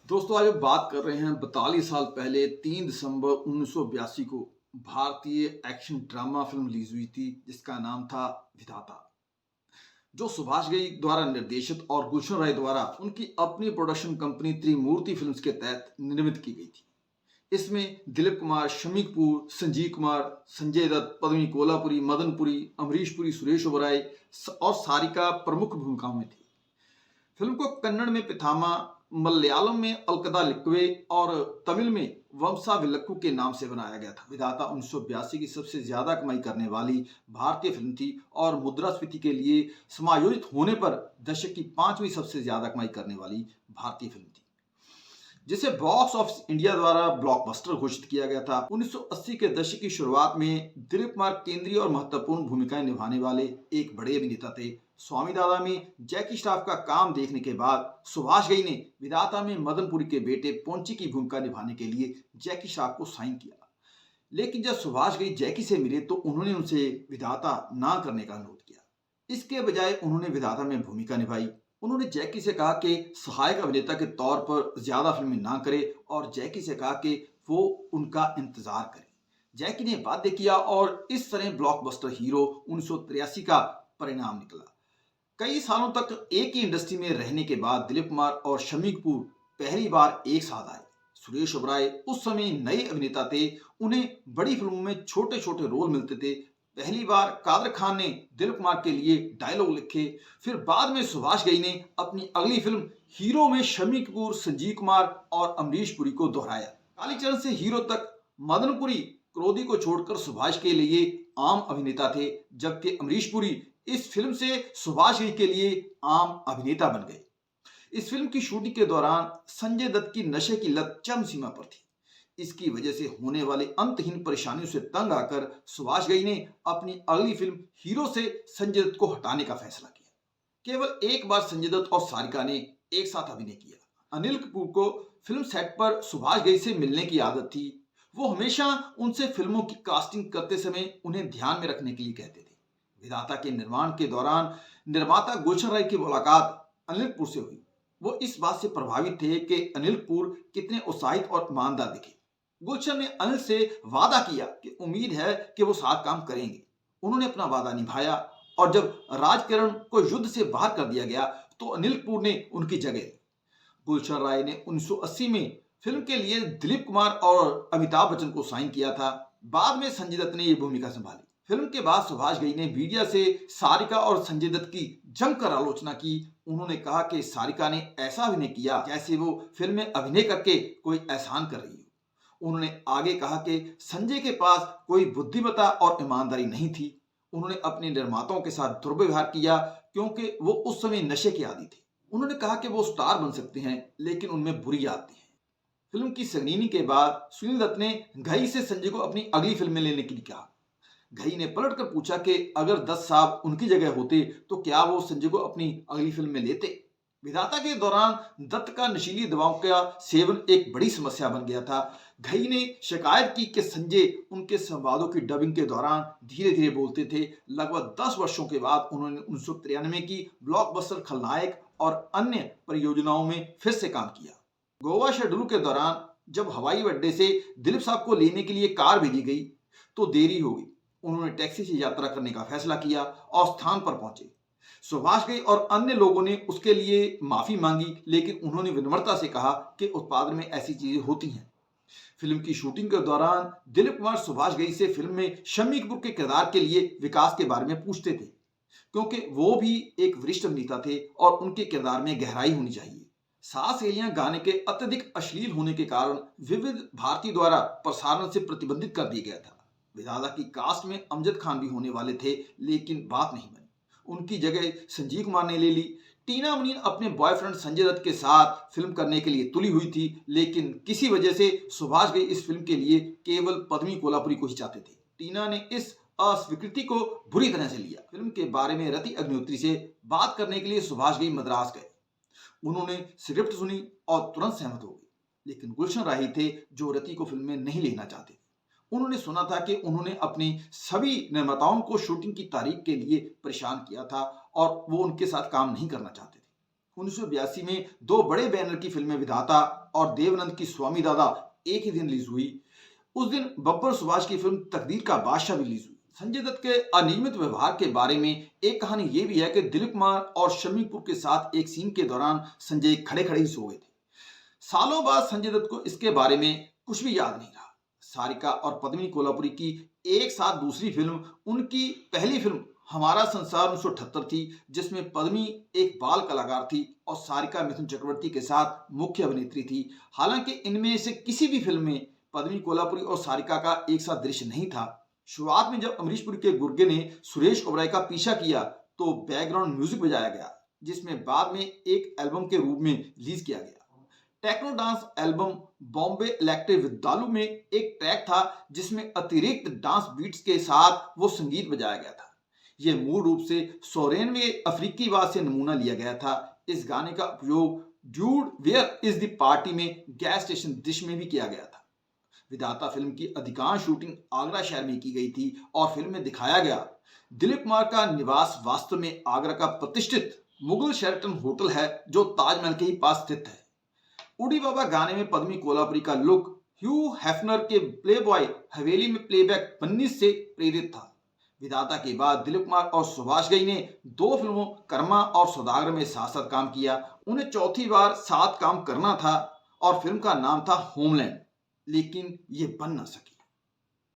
दोस्तों आज हम बात कर रहे हैं 42 साल पहले 3 दिसंबर 1982 को भारतीय एक्शन ड्रामा फिल्म रिलीज हुई थी जिसका नाम था विधाता, जो सुभाष घई द्वारा निर्देशित और गुलशन राय द्वारा उनकी अपनी प्रोडक्शन कंपनी त्रिमूर्ति फिल्म्स के तहत निर्मित की गई थी। इसमें दिलीप कुमार, शम्मी कपूर, संजीव कुमार, संजय दत्त, पद्मिनी कोल्हापुरी, मदन पुरी, अमरीश पुरी, सुरेश ओबराय और सारिका प्रमुख भूमिकाओं में थी। फिल्म को कन्नड़ में पिथामा, मलयालम में अलकदा लिक्वे और तमिल में वंशा विलक्कू के नाम से बनाया गया था। विधाता 1982 की सबसे ज्यादा कमाई करने वाली भारतीय फिल्म थी और मुद्रास्फीति के लिए समायोजित होने पर दशक की 5वीं सबसे ज्यादा कमाई करने वाली भारतीय फिल्म थी, जिसे बॉक्स ऑफिस इंडिया द्वारा ब्लॉकबस्टर घोषित किया गया था। 1980 के दशक की शुरुआत में दिलीप कुमार केंद्रीय और महत्वपूर्ण भूमिकाएं निभाने वाले एक बड़े अभिनेता थे। स्वामी दादा में जैकी श्रॉफ का काम देखने के बाद सुभाष घई ने विधाता में मदन पुरी के बेटे पोंची की भूमिका निभाने के लिए जैकी श्रॉफ को साइन किया। लेकिन जब सुभाष घई जैकी से मिले तो उन्होंने उनसे विधाता ना करने का अनुरोध किया। इसके बजाय उन्होंने विधाता में भूमिका निभाई। उन्होंने जैकी से कहा कि सहायक अभिनेता के तौर पर ज्यादा फिल्में ना करे और जैकी से कहा कि वो उनका इंतजार करे। जैकी ने बाध्य किया और इस तरह ब्लॉकबस्टर हीरो 1983 का परिणाम निकला। कई सालों तक एक ही इंडस्ट्री में रहने के बाद दिलीप कुमार और शम्मी कपूर पहली बार एक साथ आए। सुरेश ओबराय उस समय नए अभिनेता थे, उन्हें बड़ी फिल्मों में छोटे छोटे रोल मिलते थे। पहली बार कादर खान ने दिलीप कुमार के लिए डायलॉग लिखे। फिर बाद में सुभाष घई ने अपनी अगली फिल्म हीरो में शम्मी कपूर, संजीव कुमार और अमरीश पुरी को दोहराया। कालीचरण से हीरो तक मदन पुरी क्रोधी को छोड़कर सुभाष के लिए आम अभिनेता थे, जबकि अमरीश पुरी इस फिल्म से सुभाष घई के लिए आम अभिनेता बन गए। इस फिल्म की शूटिंग के दौरान संजय दत्त की नशे की लत चरम सीमा पर थी। इसकी वजह से होने वाली अंतहीन परेशानियों से तंग आकर सुभाष घई ने अपनी अगली फिल्म हीरो से संजय दत्त को हटाने का फैसला किया। केवल एक बार संजय दत्त और सारिका ने एक साथ अभिनय किया। अनिल कपूर को फिल्म सेट पर सुभाष घई से मिलने की आदत थी। वो हमेशा उनसे फिल्मों की कास्टिंग करते समय उन्हें ध्यान में रखने के लिए कहते थे। विधाता के निर्माण के दौरान निर्माता गुलशन राय की मुलाकात अनिल कपूर से हुई। वो इस बात से प्रभावित थे कि अनिल कपूर कितने उत्साहित और ईमानदार दिखे। गुलशन ने अनिल से वादा किया कि उम्मीद है कि वो साथ काम करेंगे। उन्होंने अपना वादा निभाया और जब राजकिरण को युद्ध से बाहर कर दिया गया तो अनिल कपूर ने उनकी जगह ली। गुलशन राय ने 1980 में फिल्म के लिए दिलीप कुमार और अमिताभ बच्चन को साइन किया था। बाद में संजय दत्त ने यह भूमिका संभाली। फिल्म के बाद सुभाष घई ने मीडिया से सारिका और संजय दत्त की जमकर आलोचना की। उन्होंने कहा कि सारिका ने ऐसा अभिनय किया जैसे वो फिल्म में अभिनय करके कोई एहसान कर रही हो। उन्होंने आगे कहा कि संजय के पास कोई बुद्धिमत्ता और ईमानदारी नहीं थी। उन्होंने अपने निर्माताओं के साथ दुर्व्यवहार किया क्योंकि वो उस समय नशे के आदी थे। उन्होंने कहा कि वो स्टार बन सकते हैं लेकिन उनमें बुरी आदतें हैं। फिल्म की स्क्रीनिंग के बाद सुनील दत्त ने घई से संजय को अपनी अगली फिल्म में लेने के लिए कहा। घई ने पलट कर पूछा कि अगर दत्त साहब उनकी जगह होते तो क्या वो संजय को अपनी अगली फिल्म में लेते। विधाता के दौरान दत्त का नशीली दवाओं का सेवन एक बड़ी समस्या बन गया था। घई ने शिकायत की कि संजय उनके संवादों की डबिंग के दौरान धीरे धीरे बोलते थे। लगभग 10 वर्षों के बाद उन्होंने 1993 की ब्लॉकबस्टर खलनायक और अन्य परियोजनाओं में फिर से काम किया। गोवा शेड्यूल के दौरान जब हवाई अड्डे से दिलीप साहब को लेने के लिए कार भेजी गई तो देरी हो गई। उन्होंने टैक्सी से यात्रा करने का फैसला किया और स्थान पर पहुंचे। सुभाष घई और अन्य लोगों ने उसके लिए माफी मांगी, लेकिन उन्होंने विनम्रता से कहा कि उत्पादन में ऐसी चीजें होती हैं। फिल्म की शूटिंग के दौरान दिलीप कुमार सुभाष घई से फिल्म में शम्मी कपूर के किरदार के लिए विकास के बारे में पूछते थे, क्योंकि वो भी एक वरिष्ठ अभिनेता थे और उनके किरदार में गहराई होनी चाहिए। सात सहेलियां गाने के अत्यधिक अश्लील होने के कारण विविध भारती द्वारा प्रसारण से प्रतिबंधित कर दिया गया था। विधाता की कास्ट में अमजद खान भी होने वाले थे, लेकिन बात नहीं बनी। उनकी जगह संजीव कुमार ने ले ली। टीना मुनीन अपने बॉयफ्रेंड संजय दत्त के साथ फिल्म करने के लिए तुली हुई थी, लेकिन किसी वजह से सुभाष घई इस फिल्म के लिए केवल पद्मिनी कोल्हापुरी को ही चाहते थे। टीना ने इस अस्वीकृति को बुरी तरह से लिया। फिल्म के बारे में रति अग्निहोत्री से बात करने के लिए सुभाष घई मद्रास गए। उन्होंने स्क्रिप्ट सुनी और तुरंत सहमत हो गए, लेकिन गुलशन राही थे जो रति को फिल्म में नहीं लेना चाहते थे। उन्होंने सुना था कि उन्होंने अपने सभी निर्माताओं को शूटिंग की तारीख के लिए परेशान किया था और वो उनके साथ काम नहीं करना चाहते थे। 1982 में दो बड़े बैनर की फिल्में विधाता और देवनंद की स्वामी दादा एक ही दिन रिलीज हुई। उस दिन बब्बर सुभाष की फिल्म तकदीर का बादशाह भी रिलीज हुई। संजय दत्त के अनियमित व्यवहार के बारे में एक कहानी यह भी है कि दिलीप कुमार और शम्मी कपूर के साथ एक सीन के दौरान संजय खड़े खड़े ही सो गए थे। सालों बाद संजय दत्त को इसके बारे में कुछ भी याद नहीं रहा। सारिका और पद्मिनी कोल्हापुरी की एक साथ दूसरी फिल्म उनकी पहली फिल्म हमारा संसार 1978 थी, जिसमें पद्मी एक बाल कलाकार थी और सारिका मिथुन चक्रवर्ती के साथ मुख्य अभिनेत्री थी। हालांकि इनमें से किसी भी फिल्म में पद्मिनी कोल्हापुरी और सारिका का एक साथ दृश्य नहीं था। शुरुआत में जब अमरीश पुरी के गुर्गे ने सुरेश ओबराय का पीछा किया तो बैकग्राउंड म्यूजिक बजाया गया, जिसमें बाद में एक एल्बम के रूप में रिलीज किया गया। Techno dance album Bombay electric with दालू में एक ट्रैक था जिसमें अतिरिक्त डांस बीट्स के साथ वो संगीत बजाया गया था। यह मूल रूप से 94वें अफ्रीकी वाद से नमूना लिया गया था। इस गाने का उपयोग dude where is the party में गैस स्टेशन डिश में भी किया गया था। विधाता फिल्म की अधिकांश शूटिंग आगरा शहर में की गई थी और फिल्म में दिखाया गया दिलीप कुमार का निवास वास्तव में आगरा का प्रतिष्ठित मुगल शेरटन होटल है, जो ताजमहल के ही पास स्थित है। उड़ी बाबा गाने में पद्मिनी कोल्हापुरी का लुक ह्यू हेफनर के प्लेबॉय हवेली में प्लेबैक बन्नी से प्रेरित था। विधाता के बाद दिलीप कुमार और सुभाष घई ने दो फिल्मों कर्मा और सौदागर में साथ साथ काम किया। उन्हें चौथी बार साथ काम करना था और फिल्म का नाम था होमलैंड, लेकिन ये बन ना सकी।